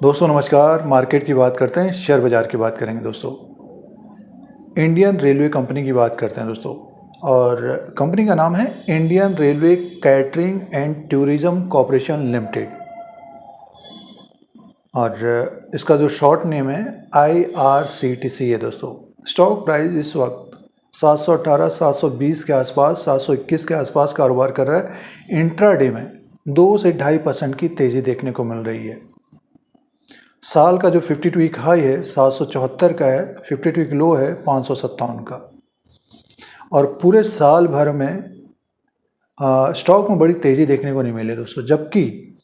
दोस्तों नमस्कार। मार्केट की बात करते हैं, शेयर बाज़ार की बात करेंगे दोस्तों। इंडियन रेलवे कंपनी की बात करते हैं दोस्तों, और कंपनी का नाम है Indian railway catering and tourism corporation limited, और इसका जो शॉर्ट नेम है IRCTC है दोस्तों। स्टॉक प्राइस इस वक्त 718, 720 के आसपास, 721 के आसपास कारोबार कर रहा है। इंट्राडे में 2 से 2.5% की तेज़ी देखने को मिल रही है। साल का जो 52 वीक हाई है 774 का है, 52 वीक लो है 557 का। और पूरे साल भर में स्टॉक में बड़ी तेज़ी देखने को नहीं मिली दोस्तों, जबकि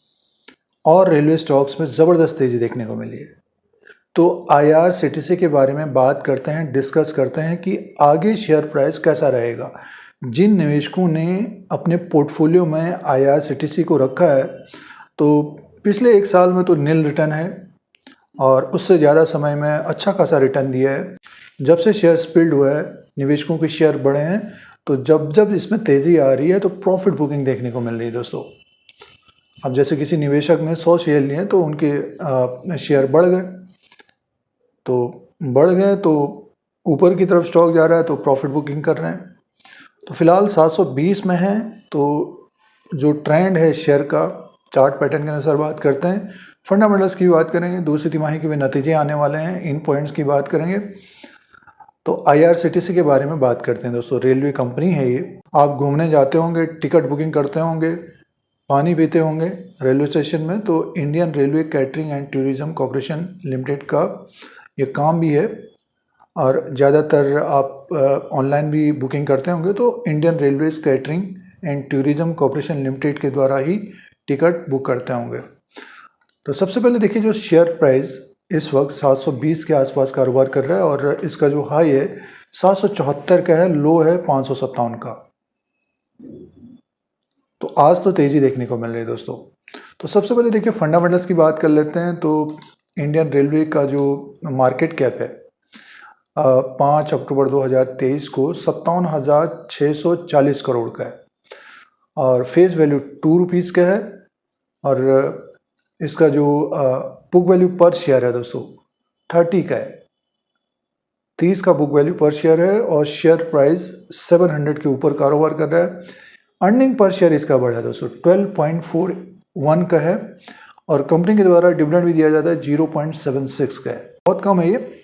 और रेलवे स्टॉक्स में ज़बरदस्त तेज़ी देखने को मिली है। तो IRCTC के बारे में बात करते हैं, डिस्कस करते हैं कि आगे शेयर प्राइस कैसा रहेगा। जिन निवेशकों ने अपने पोर्टफोलियो में IRCTC को रखा है, तो पिछले 1 साल में तो नील रिटर्न है और उससे ज़्यादा समय में अच्छा खासा रिटर्न दिया है। जब से शेयर स्पिल्ड हुआ है, निवेशकों के शेयर बढ़े हैं, तो जब इसमें तेज़ी आ रही है तो प्रॉफिट बुकिंग देखने को मिल रही है दोस्तों। अब जैसे किसी निवेशक ने 100 शेयर लिए तो उनके शेयर बढ़ गए तो ऊपर की तरफ स्टॉक जा रहा है तो प्रॉफिट बुकिंग कर रहे हैं। तो फिलहाल 720 में है। तो जो ट्रेंड है शेयर का, चार्ट पैटर्न के अनुसार बात करते हैं, फंडामेंटल्स की बात करेंगे, दूसरी तिमाही के भी नतीजे आने वाले हैं, इन पॉइंट्स की बात करेंगे। तो IRCTC के बारे में बात करते हैं दोस्तों। रेलवे कंपनी है ये। आप घूमने जाते होंगे, टिकट बुकिंग करते होंगे, पानी पीते होंगे रेलवे स्टेशन में, तो Indian railway catering and tourism corporation limited का ये काम भी है। और ज़्यादातर आप ऑनलाइन भी बुकिंग करते होंगे तो Indian railways catering and tourism corporation limited के द्वारा ही टिकट बुक करते होंगे। तो सबसे पहले देखिए, जो शेयर प्राइस इस वक्त 720 के आसपास कारोबार कर रहा है और इसका जो हाई है 774 का है, लो है 557 का। तो आज तो तेज़ी देखने को मिल रही है दोस्तों। तो सबसे पहले देखिए फंडामेंटल्स की बात कर लेते हैं। तो इंडियन रेलवे का जो मार्केट कैप है 5 अक्टूबर 2023 को 57,640 करोड़ का है, और फेस वैल्यू 2 रुपीज़ का है। और इसका जो बुक वैल्यू पर शेयर है दोस्तों 30 का है, 30 का बुक वैल्यू पर शेयर है, और शेयर प्राइस 700 के ऊपर कारोबार कर रहा है। अर्निंग पर शेयर इसका बढ़ा है दोस्तों, 12.41 का है, और कंपनी के द्वारा डिविडेंड भी दिया जाता है 0.76 का है, बहुत कम है ये।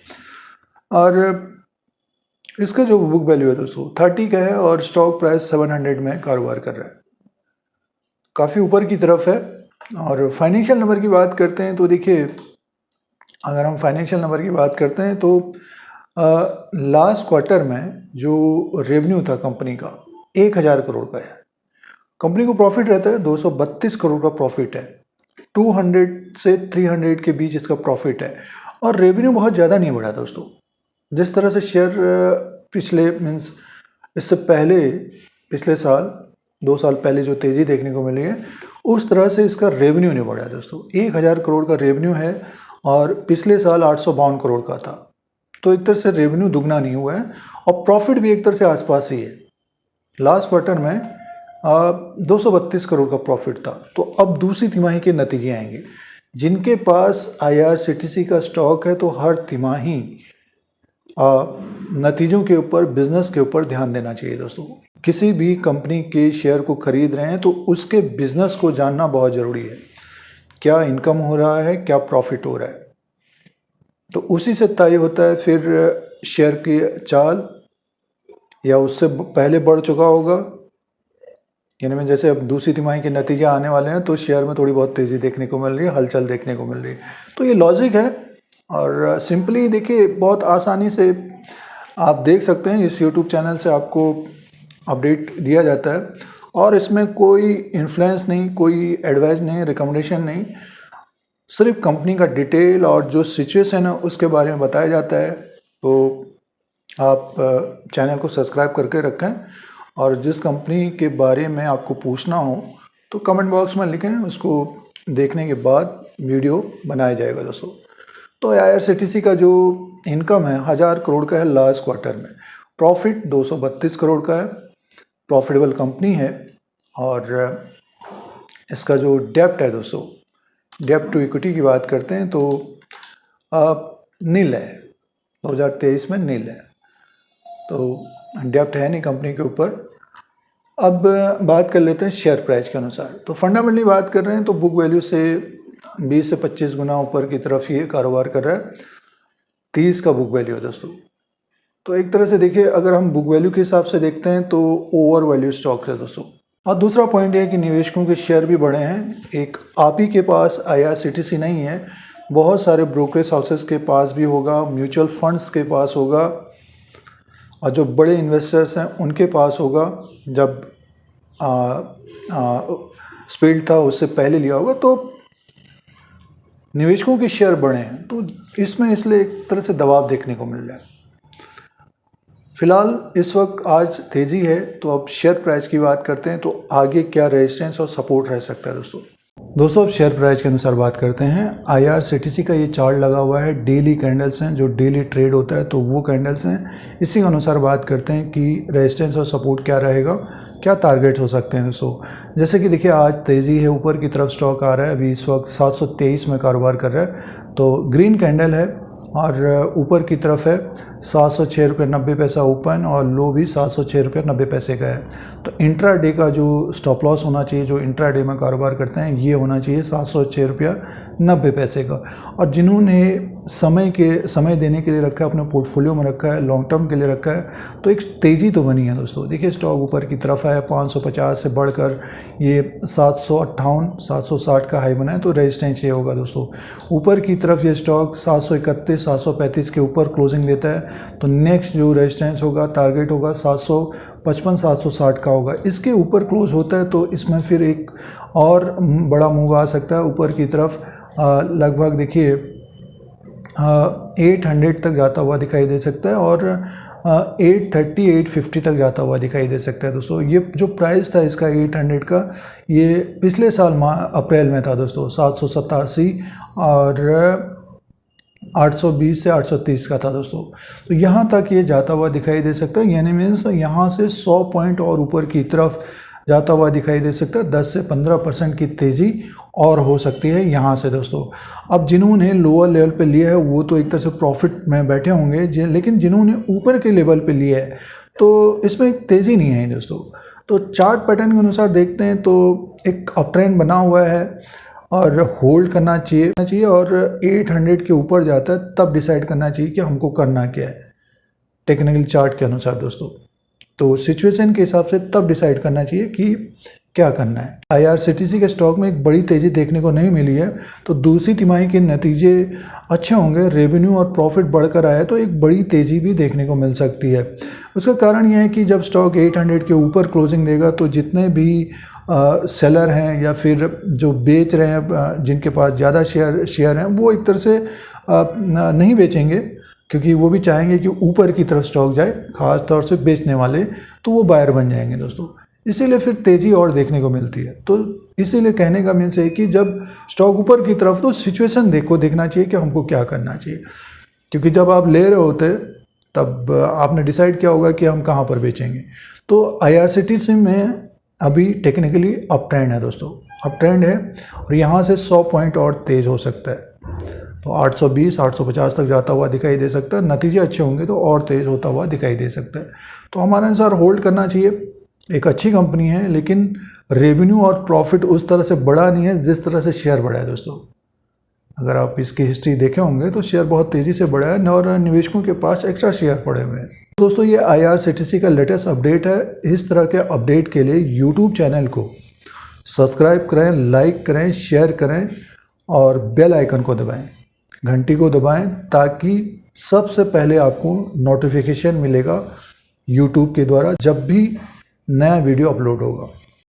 और इसका जो बुक वैल्यू है दोस्तों 30 का है, और स्टॉक प्राइस 700 में कारोबार कर रहा है, काफ़ी ऊपर की तरफ है। और फाइनेंशियल नंबर की बात करते हैं तो देखिए, अगर हम फाइनेंशियल नंबर की बात करते हैं तो लास्ट क्वार्टर में जो रेवेन्यू था कंपनी का 1000 करोड़ का है। कंपनी को प्रॉफिट रहता है 232 करोड़ का प्रॉफिट है, 200 से 300 के बीच इसका प्रॉफिट है, और रेवेन्यू बहुत ज़्यादा नहीं बढ़ा दोस्तों। जिस तरह से शेयर पिछले मीन्स इससे पहले पिछले साल 2 साल पहले जो तेज़ी देखने को मिली है, उस तरह से इसका रेवेन्यू नहीं बढ़ा दोस्तों। 1000 करोड़ का रेवेन्यू है और पिछले साल 852 करोड़ का था, तो एक तरह से रेवेन्यू दुगना नहीं हुआ है, और प्रॉफिट भी एक तरह से आसपास ही है। लास्ट क्वार्टर में 232 करोड़ का प्रॉफिट था। तो अब दूसरी तिमाही के नतीजे आएंगे। जिनके पास IRCTC का स्टॉक है तो हर तिमाही नतीजों के ऊपर, बिजनेस के ऊपर ध्यान देना चाहिए दोस्तों। किसी भी कंपनी के शेयर को खरीद रहे हैं तो उसके बिजनेस को जानना बहुत ज़रूरी है। क्या इनकम हो रहा है, क्या प्रॉफिट हो रहा है, तो उसी से तय होता है फिर शेयर की चाल, या उससे पहले बढ़ चुका होगा। यानी में जैसे अब दूसरी तिमाही के नतीजे आने वाले हैं तो शेयर में थोड़ी बहुत तेज़ी देखने को मिल रही है, हलचल देखने को मिल रही है। तो ये लॉजिक है, और सिंपली देखिए बहुत आसानी से आप देख सकते हैं। इस YouTube चैनल से आपको अपडेट दिया जाता है, और इसमें कोई इन्फ्लुएंस नहीं, कोई एडवाइस नहीं, रिकमेंडेशन नहीं, सिर्फ कंपनी का डिटेल और जो सिचुएशन है उसके बारे में बताया जाता है। तो आप चैनल को सब्सक्राइब करके रखें, और जिस कंपनी के बारे में आपको पूछना हो तो कमेंट बॉक्स में लिखें, उसको देखने के बाद वीडियो बनाया जाएगा दोस्तों। तो IRCTC का जो इनकम है 1000 करोड़ का है लास्ट क्वार्टर में, प्रॉफिट 232 करोड़ का है, प्रॉफिटेबल कंपनी है। और इसका जो डेप्ट है दोस्तों डेब्ट टू इक्विटी की बात करते हैं तो नील है, 2023 में नील है, तो डेब्ट है नहीं कंपनी के ऊपर। अब बात कर लेते हैं शेयर प्राइस के अनुसार। तो फंडामेंटली बात कर रहे हैं तो बुक वैल्यू से 20 से 25 गुना ऊपर की तरफ ये कारोबार कर रहा है। 30 का बुक वैल्यू है दोस्तों। तो एक तरह से देखिए, अगर हम बुक वैल्यू के हिसाब से देखते हैं तो ओवर वैल्यू स्टॉक्स है दोस्तों। और दूसरा पॉइंट ये है कि निवेशकों के शेयर भी बढ़े हैं। एक आप ही के पास IRCTC नहीं है, बहुत सारे ब्रोकरेज हाउसेस के पास भी होगा, म्यूचुअल फंड्स के पास होगा, और जो बड़े इन्वेस्टर्स हैं उनके पास होगा। जब स्पीड था उससे पहले लिया होगा, तो निवेशकों के शेयर बढ़े हैं, तो इसमें इसलिए एक तरह से दबाव देखने को मिल रहा है। फिलहाल इस वक्त आज तेज़ी है, तो अब शेयर प्राइस की बात करते हैं तो आगे क्या रेजिस्टेंस और सपोर्ट रह सकता है दोस्तों अब शेयर प्राइस के अनुसार बात करते हैं। IRCTC का ये चार्ट लगा हुआ है, डेली कैंडल्स हैं, जो डेली ट्रेड होता है तो वो कैंडल्स हैं। इसी के अनुसार बात करते हैं कि रेजिस्टेंस और सपोर्ट क्या रहेगा, क्या टारगेट हो सकते हैं दोस्तों। जैसे कि देखिए, आज तेज़ी है, ऊपर की तरफ स्टॉक आ रहा है, अभी इस वक्त 723 में कारोबार कर रहा है, तो ग्रीन कैंडल है और ऊपर की तरफ है 706 रुपये 90 पैसा ओपन, और लो भी 706 रुपये 90 पैसे का है। तो इंट्रा डे का जो स्टॉप लॉस होना चाहिए, जो इंट्रा डे में कारोबार करते हैं, ये होना चाहिए 706 रुपया 90 पैसे का। और जिन्होंने समय देने के लिए रखा है, अपने पोर्टफोलियो में रखा है, लॉन्ग टर्म के लिए रखा है, तो एक तेज़ी तो बनी है दोस्तों। देखिए, स्टॉक ऊपर की तरफ है, 550 से बढ़कर ये 758 760 का हाई बना है, तो रेजिस्टेंस ये होगा दोस्तों। ऊपर की तरफ ये स्टॉक 731 735 के ऊपर क्लोजिंग देता है, तो नेक्स्ट जो रेजिस्टेंस होगा, टारगेट होगा 755 760 का होगा। इसके ऊपर क्लोज होता है तो इसमें फिर एक और बड़ा मूव आ सकता है ऊपर की तरफ। लगभग देखिए 800 तक जाता हुआ दिखाई दे सकता है, और 830 850 तक जाता हुआ दिखाई दे सकता है दोस्तों। ये जो प्राइस था इसका 800 का, ये पिछले साल अप्रैल में था दोस्तों 787, और 820 से 830 का था दोस्तों। तो यहाँ तक ये जाता हुआ दिखाई दे सकता है, यानी मीन्स यहाँ से 100 पॉइंट और ऊपर की तरफ जाता हुआ दिखाई दे सकता है। 10 से 15% की तेज़ी और हो सकती है यहाँ से दोस्तों। अब जिन्होंने लोअर लेवल पे लिया है वो तो एक तरह से प्रॉफिट में बैठे होंगे, लेकिन जिन्होंने ऊपर के लेवल पे लिया है तो इसमें तेज़ी नहीं है दोस्तों। तो चार्ट पैटर्न के अनुसार देखते हैं तो एक अप ट्रेंड बना हुआ है और होल्ड करना चाहिए, और 800 के ऊपर जाता है तब डिसाइड करना चाहिए कि हमको करना क्या है टेक्निकल चार्ट के अनुसार दोस्तों। तो सिचुएशन के हिसाब से तब डिसाइड करना चाहिए कि क्या करना है। IRCTC के स्टॉक में एक बड़ी तेज़ी देखने को नहीं मिली है, तो दूसरी तिमाही के नतीजे अच्छे होंगे, रेवेन्यू और प्रॉफिट बढ़कर आया तो एक बड़ी तेज़ी भी देखने को मिल सकती है। उसका कारण यह है कि जब स्टॉक 800 के ऊपर क्लोजिंग देगा तो जितने भी सेलर हैं या फिर जो बेच रहे हैं, जिनके पास ज़्यादा शेयर हैं, वो एक तरह से नहीं बेचेंगे, क्योंकि वो भी चाहेंगे कि ऊपर की तरफ स्टॉक जाए, खास तौर से बेचने वाले, तो वो बायर बन जाएंगे दोस्तों। इसीलिए फिर तेज़ी और देखने को मिलती है। तो इसीलिए कहने का मीन्स है कि जब स्टॉक ऊपर की तरफ, तो सिचुएशन देखना चाहिए कि हमको क्या करना चाहिए, क्योंकि जब आप ले रहे होते तब आपने डिसाइड किया होगा कि हम कहाँ पर बेचेंगे। तो IRCTC में अभी टेक्निकली अप ट्रेंड है दोस्तों, अप ट्रेंड है, और यहाँ से 100 पॉइंट और तेज़ हो सकता है, तो 820 850 तक जाता हुआ दिखाई दे सकता है। नतीजे अच्छे होंगे तो और तेज़ होता हुआ दिखाई दे सकता है। तो हमारे अनुसार होल्ड करना चाहिए। एक अच्छी कंपनी है, लेकिन रेवेन्यू और प्रॉफिट उस तरह से बढ़ा नहीं है जिस तरह से शेयर बढ़ा है दोस्तों। अगर आप इसकी हिस्ट्री देखे होंगे तो शेयर बहुत तेज़ी से बढ़ा है, और निवेशकों के पास एक्स्ट्रा शेयर पड़े हुए हैं दोस्तों। ये IRCTC का लेटेस्ट अपडेट है। इस तरह के अपडेट के लिए यूट्यूब चैनल को सब्सक्राइब करें, लाइक करें, शेयर करें, और बेल आइकन को दबाएं, घंटी को दबाएं, ताकि सबसे पहले आपको नोटिफिकेशन मिलेगा यूट्यूब के द्वारा जब भी नया वीडियो अपलोड होगा।